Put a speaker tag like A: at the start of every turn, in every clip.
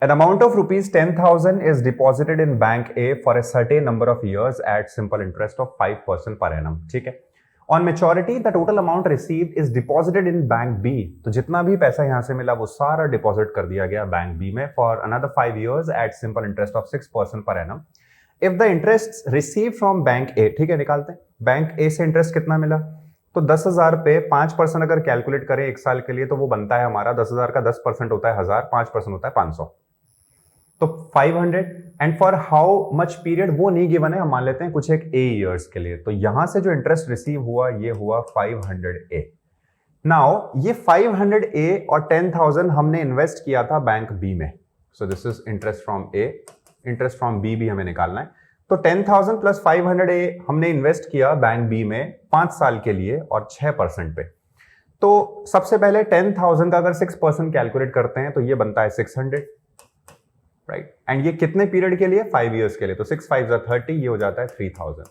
A: An amount of rupees 10,000 is deposited in bank A for a certain number of years at simple interest of 5% per annum. ठीक है. On maturity, the total amount received is deposited in bank B. तो जितना भी पैसा यहां से मिला वो सारा डिपॉजिट कर दिया गया बैंक B में for another 5 years at simple interest of 6% per annum. If the interest received from bank A, ठीक है, निकालते हैं. बैंक A से इंटरेस्ट कितना मिला? तो 10,000 पे 5% अगर कैलकुलेट करें एक साल के लिए तो वो बनता है हमारा 10,000 का 10% होता है 1000, 5% होता है 500. तो 500 and for how much period वो नहीं गिवन है, हम मान लेते हैं कुछ एक ए इयर्स के लिए. तो यहां से जो इंटरेस्ट रिसीव हुआ ये हुआ 500 ए. नाउ ये 500 और 10,000 हमने इन्वेस्ट किया था बैंक बी में. So this is interest from A, interest from B भी हमें निकालना है. तो 10,000 प्लस 500 हमने इन्वेस्ट किया बैंक बी में 5 साल के लिए और 6% पे. तो सबसे पहले 10,000 का अगर 6% कैलकुलेट करते हैं तो ये बनता है 600, राइट. एंड ये कितने पीरियड के लिए? 5 इयर्स के लिए. तो 6 5 30, ये हो जाता है 3,000.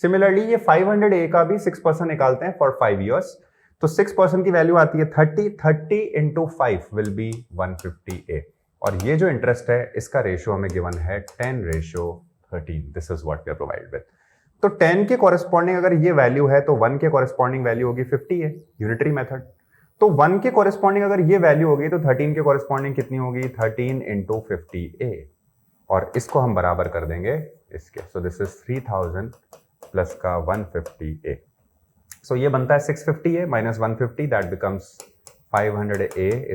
A: सिमिलरली ये 500 का भी 6% निकालते हैं फॉर 5 इयर्स. तो 6% की वैल्यू आती है 30 इंटू 5 विल बी 150 और ये जो इंटरेस्ट है इसका रेशियो हमें गिवन है 10:13. This is what we are provided with. तो 10 के कॉरेस्पॉन्डिंग अगर ये वैल्यू है तो 1 के कॉरेस्पॉन्डिंग वैल्यू होगी 50 है, यूनिटरी मेथड. तो 1 के कॉरेस्पॉन्डिंग अगर ये वैल्यू होगी तो 13 के कॉरेस्पॉन्डिंग कितनी होगी? 13 इंटू 50 और इसको हम बराबर कर देंगे इसके. सो दिस इज 3000 प्लस का 150. सो ये बनता है 650 minus 150, that becomes 500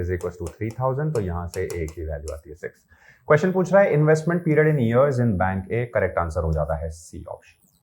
A: is equal to 3000. तो यहां से ए की वैल्यू आती है 6. क्वेश्चन पूछ रहा है investment period in years in bank A. Correct answer हो जाता है सी ऑप्शन.